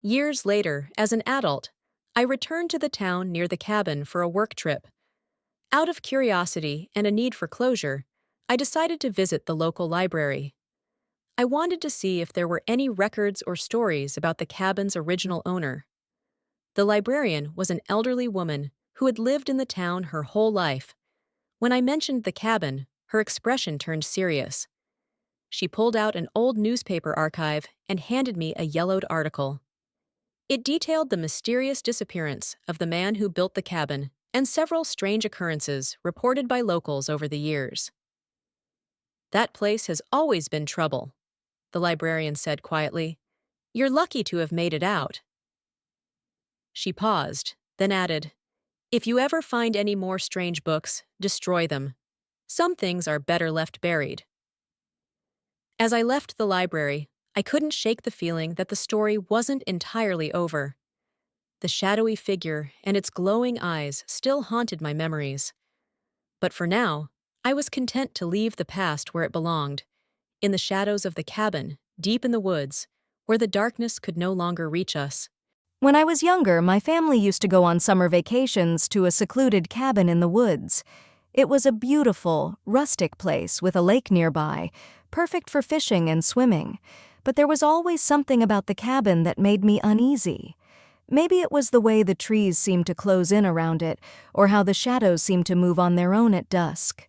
Years later, as an adult, I returned to the town near the cabin for a work trip. Out of curiosity and a need for closure, I decided to visit the local library. I wanted to see if there were any records or stories about the cabin's original owner. The librarian was an elderly woman who had lived in the town her whole life. When I mentioned the cabin, her expression turned serious. She pulled out an old newspaper archive and handed me a yellowed article. It detailed the mysterious disappearance of the man who built the cabin and several strange occurrences reported by locals over the years. "That place has always been trouble," the librarian said quietly. "You're lucky to have made it out." She paused, then added, "If you ever find any more strange books, destroy them. Some things are better left buried." As I left the library, I couldn't shake the feeling that the story wasn't entirely over. The shadowy figure and its glowing eyes still haunted my memories. But for now, I was content to leave the past where it belonged, in the shadows of the cabin, deep in the woods, where the darkness could no longer reach us. When I was younger, my family used to go on summer vacations to a secluded cabin in the woods. It was a beautiful, rustic place with a lake nearby, perfect for fishing and swimming. But there was always something about the cabin that made me uneasy. Maybe it was the way the trees seemed to close in around it, or how the shadows seemed to move on their own at dusk.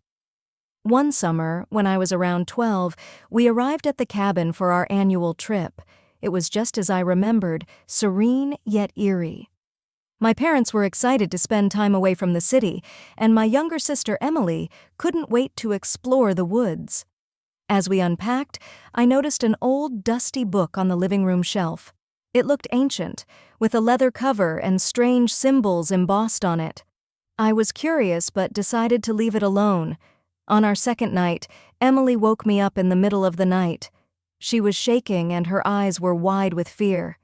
One summer, when I was around 12, we arrived at the cabin for our annual trip. It was just as I remembered, serene yet eerie. My parents were excited to spend time away from the city, and my younger sister Emily couldn't wait to explore the woods. As we unpacked, I noticed an old, dusty book on the living room shelf. It looked ancient, with a leather cover and strange symbols embossed on it. I was curious but decided to leave it alone. On our second night, Emily woke me up in the middle of the night. She was shaking and her eyes were wide with fear.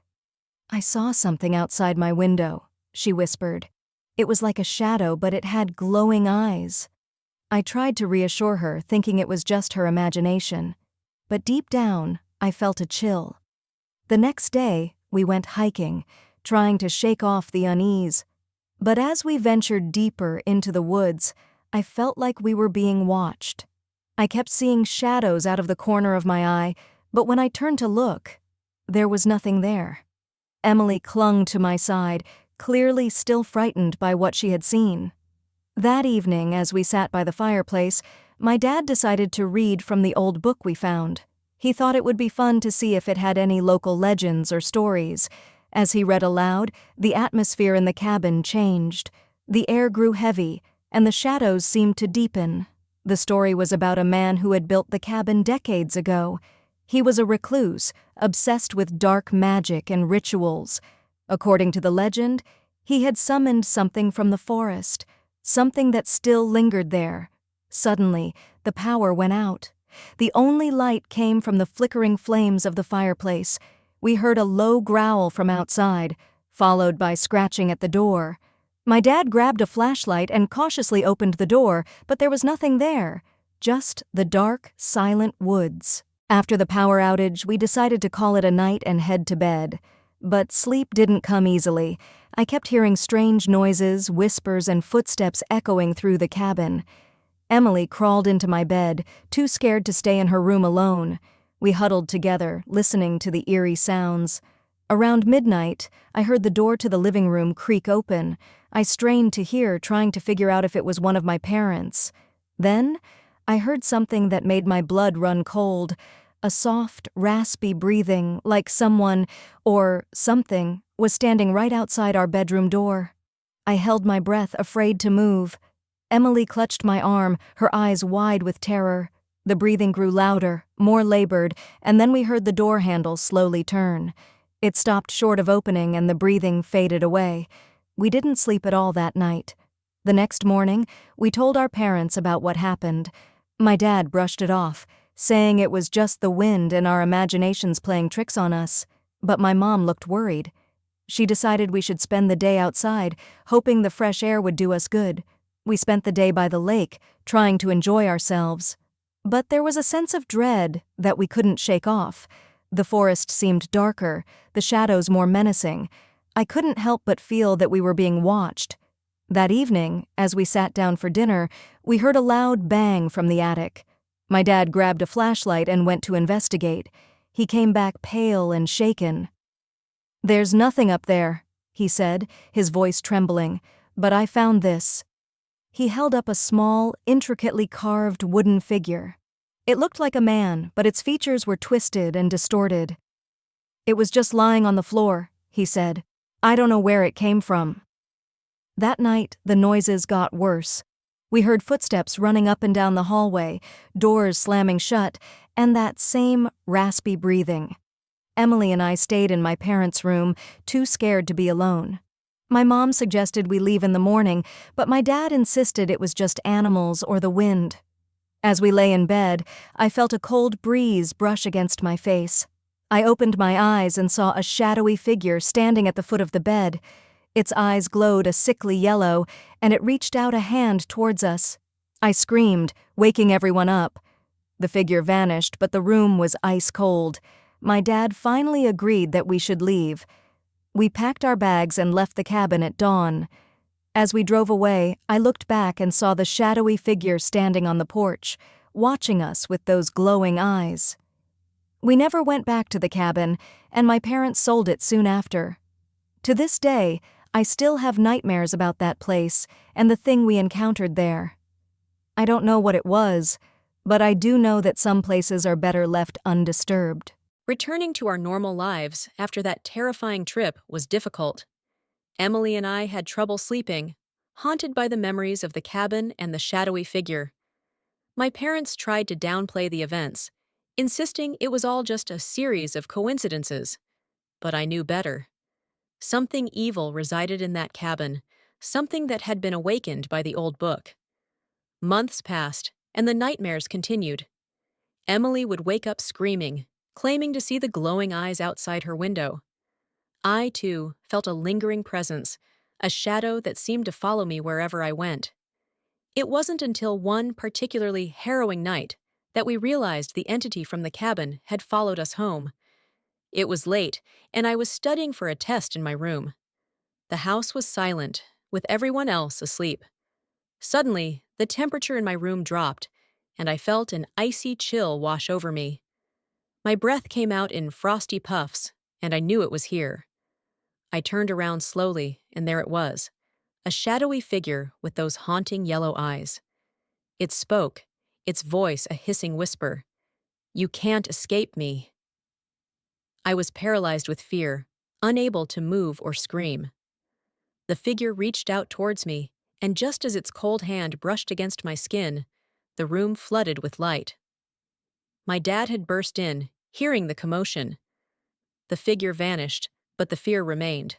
"I saw something outside my window," she whispered. "It was like a shadow, but it had glowing eyes." I tried to reassure her, thinking it was just her imagination. But deep down, I felt a chill. The next day, we went hiking, trying to shake off the unease. But as we ventured deeper into the woods, I felt like we were being watched. I kept seeing shadows out of the corner of my eye, but when I turned to look, there was nothing there. Emily clung to my side, clearly still frightened by what she had seen. That evening, as we sat by the fireplace, my dad decided to read from the old book we found. He thought it would be fun to see if it had any local legends or stories. As he read aloud, the atmosphere in the cabin changed. The air grew heavy, and the shadows seemed to deepen. The story was about a man who had built the cabin decades ago. He was a recluse, obsessed with dark magic and rituals. According to the legend, he had summoned something from the forest, something that still lingered there. Suddenly, the power went out. The only light came from the flickering flames of the fireplace. We heard a low growl from outside, followed by scratching at the door. My dad grabbed a flashlight and cautiously opened the door, but there was nothing there, just the dark, silent woods. After the power outage, we decided to call it a night and head to bed. But sleep didn't come easily. I kept hearing strange noises, whispers, and footsteps echoing through the cabin. Emily crawled into my bed, too scared to stay in her room alone. We huddled together, listening to the eerie sounds. Around midnight, I heard the door to the living room creak open. I strained to hear, trying to figure out if it was one of my parents. Then, I heard something that made my blood run cold. A soft, raspy breathing, like someone, or something, was standing right outside our bedroom door. I held my breath, afraid to move. Emily clutched my arm, her eyes wide with terror. The breathing grew louder, more labored, and then we heard the door handle slowly turn. It stopped short of opening and the breathing faded away. We didn't sleep at all that night. The next morning, we told our parents about what happened. My dad brushed it off, saying it was just the wind and our imaginations playing tricks on us. But my mom looked worried. She decided we should spend the day outside, hoping the fresh air would do us good. We spent the day by the lake, trying to enjoy ourselves. But there was a sense of dread that we couldn't shake off. The forest seemed darker, the shadows more menacing. I couldn't help but feel that we were being watched. That evening, as we sat down for dinner, we heard a loud bang from the attic. My dad grabbed a flashlight and went to investigate. He came back pale and shaken. "There's nothing up there," he said, his voice trembling, "but I found this." He held up a small, intricately carved wooden figure. It looked like a man, but its features were twisted and distorted. "It was just lying on the floor," he said. "I don't know where it came from." That night, the noises got worse. We heard footsteps running up and down the hallway, doors slamming shut, and that same raspy breathing. Emily and I stayed in my parents' room, too scared to be alone. My mom suggested we leave in the morning, but my dad insisted it was just animals or the wind. As we lay in bed, I felt a cold breeze brush against my face. I opened my eyes and saw a shadowy figure standing at the foot of the bed. Its eyes glowed a sickly yellow, and it reached out a hand towards us. I screamed, waking everyone up. The figure vanished, but the room was ice cold. My dad finally agreed that we should leave. We packed our bags and left the cabin at dawn. As we drove away, I looked back and saw the shadowy figure standing on the porch, watching us with those glowing eyes. We never went back to the cabin, and my parents sold it soon after. To this day, I still have nightmares about that place and the thing we encountered there. I don't know what it was, but I do know that some places are better left undisturbed. Returning to our normal lives after that terrifying trip was difficult. Emily and I had trouble sleeping, haunted by the memories of the cabin and the shadowy figure. My parents tried to downplay the events, insisting it was all just a series of coincidences. But I knew better. Something evil resided in that cabin, something that had been awakened by the old book. Months passed, and the nightmares continued. Emily would wake up screaming, claiming to see the glowing eyes outside her window. I, too, felt a lingering presence, a shadow that seemed to follow me wherever I went. It wasn't until one particularly harrowing night that we realized the entity from the cabin had followed us home. It was late, and I was studying for a test in my room. The house was silent, with everyone else asleep. Suddenly, the temperature in my room dropped, and I felt an icy chill wash over me. My breath came out in frosty puffs, and I knew it was here. I turned around slowly, and there it was, a shadowy figure with those haunting yellow eyes. It spoke, its voice a hissing whisper. "You can't escape me." I was paralyzed with fear, unable to move or scream. The figure reached out towards me, and just as its cold hand brushed against my skin, the room flooded with light. My dad had burst in, hearing the commotion. The figure vanished, but the fear remained.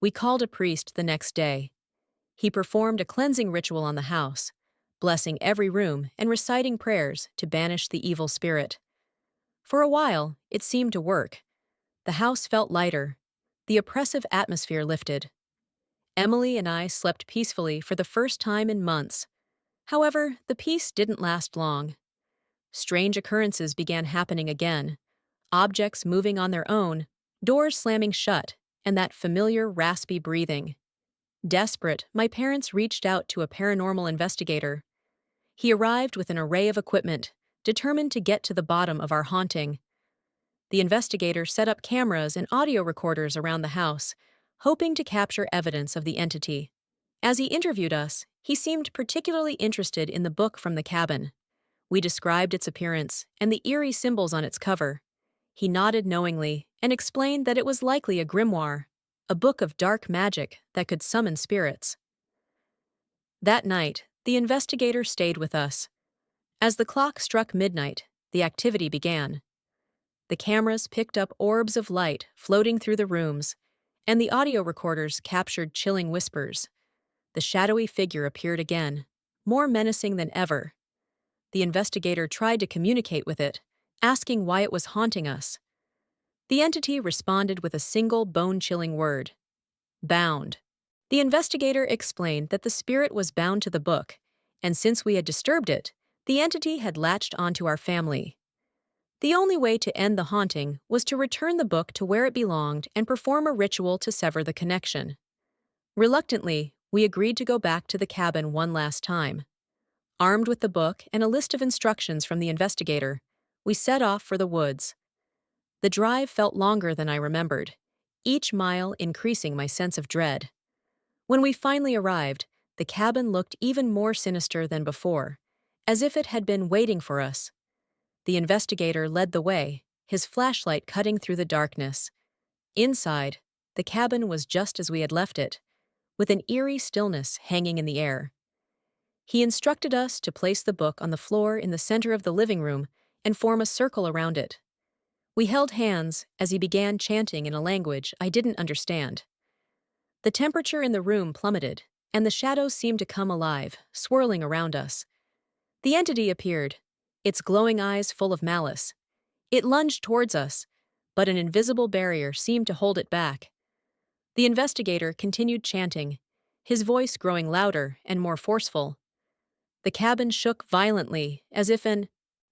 We called a priest the next day. He performed a cleansing ritual on the house, blessing every room and reciting prayers to banish the evil spirit. For a while, it seemed to work. The house felt lighter. The oppressive atmosphere lifted. Emily and I slept peacefully for the first time in months. However, the peace didn't last long. Strange occurrences began happening again. Objects moving on their own, doors slamming shut, and that familiar raspy breathing. Desperate, my parents reached out to a paranormal investigator. He arrived with an array of equipment, determined to get to the bottom of our haunting. The investigator set up cameras and audio recorders around the house, hoping to capture evidence of the entity. As he interviewed us, he seemed particularly interested in the book from the cabin. We described its appearance and the eerie symbols on its cover. He nodded knowingly and explained that it was likely a grimoire, a book of dark magic that could summon spirits. That night, the investigator stayed with us. As the clock struck midnight, the activity began. The cameras picked up orbs of light floating through the rooms, and the audio recorders captured chilling whispers. The shadowy figure appeared again, more menacing than ever. The investigator tried to communicate with it, asking why it was haunting us. The entity responded with a single bone-chilling word: bound. The investigator explained that the spirit was bound to the book, and since we had disturbed it, the entity had latched onto our family. The only way to end the haunting was to return the book to where it belonged and perform a ritual to sever the connection. Reluctantly, we agreed to go back to the cabin one last time. Armed with the book and a list of instructions from the investigator, we set off for the woods. The drive felt longer than I remembered, each mile increasing my sense of dread. When we finally arrived, the cabin looked even more sinister than before, as if it had been waiting for us. The investigator led the way, his flashlight cutting through the darkness. Inside, the cabin was just as we had left it, with an eerie stillness hanging in the air. He instructed us to place the book on the floor in the center of the living room and form a circle around it. We held hands as he began chanting in a language I didn't understand. The temperature in the room plummeted, and the shadows seemed to come alive, swirling around us. The entity appeared, its glowing eyes full of malice. It lunged towards us, but an invisible barrier seemed to hold it back. The investigator continued chanting, his voice growing louder and more forceful. The cabin shook violently, as if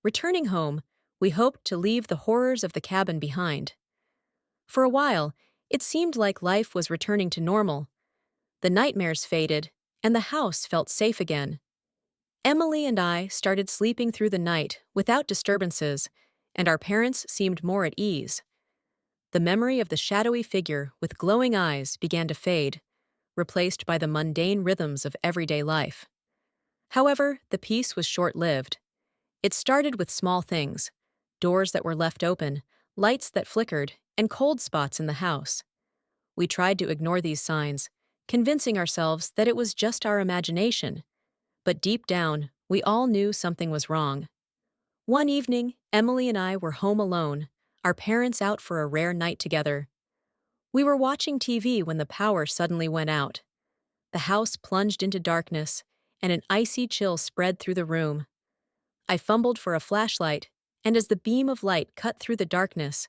returning home, we hoped to leave the horrors of the cabin behind. For a while, it seemed like life was returning to normal. The nightmares faded, and the house felt safe again. Emily and I started sleeping through the night without disturbances, and our parents seemed more at ease. The memory of the shadowy figure with glowing eyes began to fade, replaced by the mundane rhythms of everyday life. However, the peace was short-lived. It started with small things: doors that were left open, lights that flickered, and cold spots in the house. We tried to ignore these signs, convincing ourselves that it was just our imagination. But deep down, we all knew something was wrong. One evening, Emily and I were home alone, our parents out for a rare night together. We were watching TV when the power suddenly went out. The house plunged into darkness, and an icy chill spread through the room. I fumbled for a flashlight, and as the beam of light cut through the darkness,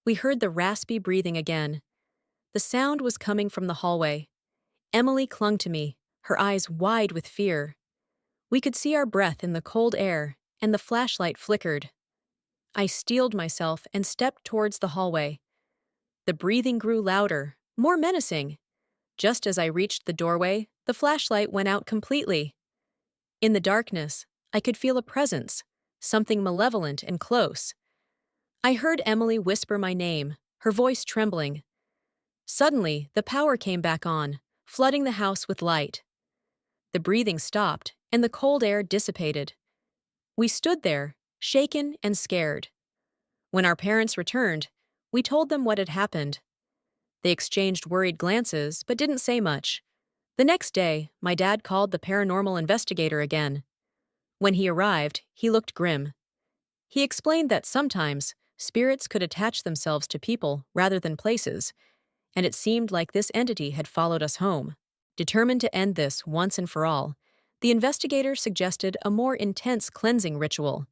we heard the raspy breathing again. The sound was coming from the hallway. Emily clung to me, her eyes wide with fear. We could see our breath in the cold air, and the flashlight flickered. I steeled myself and stepped towards the hallway. The breathing grew louder, more menacing. Just as I reached the doorway, the flashlight went out completely. In the darkness, I could feel a presence, something malevolent and close. I heard Emily whisper my name, her voice trembling. Suddenly, the power came back on, flooding the house with light. The breathing stopped, and the cold air dissipated. We stood there, shaken and scared. When our parents returned, we told them what had happened. They exchanged worried glances, but didn't say much. The next day, my dad called the paranormal investigator again. When he arrived, he looked grim. He explained that sometimes spirits could attach themselves to people rather than places, and it seemed like this entity had followed us home. Determined to end this once and for all, the investigator suggested a more intense cleansing ritual.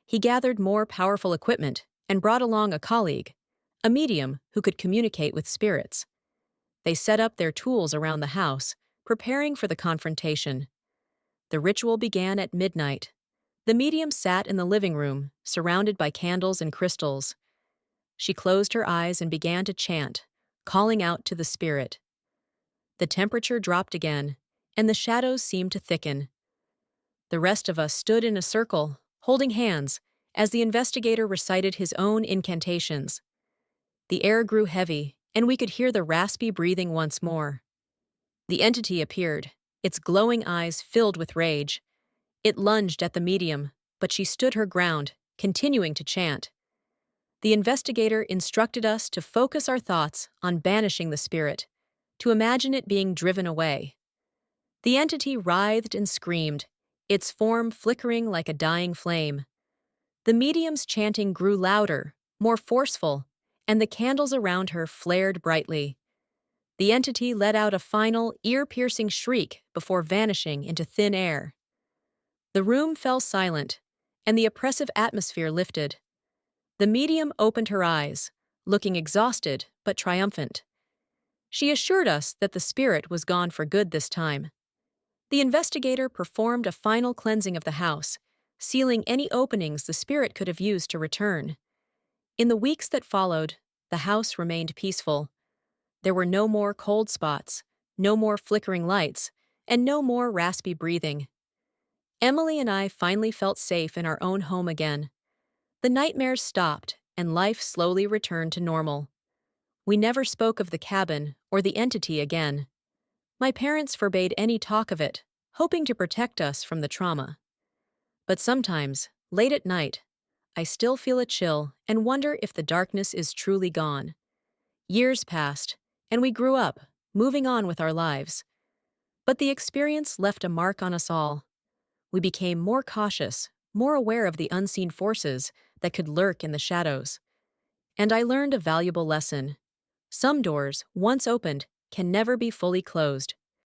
He gathered more powerful equipment and brought along a colleague, a medium who could communicate with spirits. They set up their tools around the house, preparing for the confrontation. The ritual began at midnight. The medium sat in the living room, surrounded by candles and crystals. She closed her eyes and began to chant, calling out to the spirit. The temperature dropped again, and the shadows seemed to thicken. The rest of us stood in a circle, holding hands, as the investigator recited his own incantations. The air grew heavy, and we could hear the raspy breathing once more. The entity appeared, its glowing eyes filled with rage. It lunged at the medium, but she stood her ground, continuing to chant. The investigator instructed us to focus our thoughts on banishing the spirit, to imagine it being driven away. The entity writhed and screamed, its form flickering like a dying flame. The medium's chanting grew louder, more forceful, and the candles around her flared brightly. The entity let out a final, ear-piercing shriek before vanishing into thin air. The room fell silent, and the oppressive atmosphere lifted. The medium opened her eyes, looking exhausted but triumphant. She assured us that the spirit was gone for good this time. The investigator performed a final cleansing of the house, sealing any openings the spirit could have used to return. In the weeks that followed, the house remained peaceful. There were no more cold spots, no more flickering lights, and no more raspy breathing. Emily and I finally felt safe in our own home again. The nightmares stopped, and life slowly returned to normal. We never spoke of the cabin or the entity again. My parents forbade any talk of it, hoping to protect us from the trauma. But sometimes, late at night, I still feel a chill and wonder if the darkness is truly gone. Years passed, and we grew up, moving on with our lives. But the experience left a mark on us all. We became more cautious, more aware of the unseen forces that could lurk in the shadows. And I learned a valuable lesson. Some doors, once opened, can never be fully closed.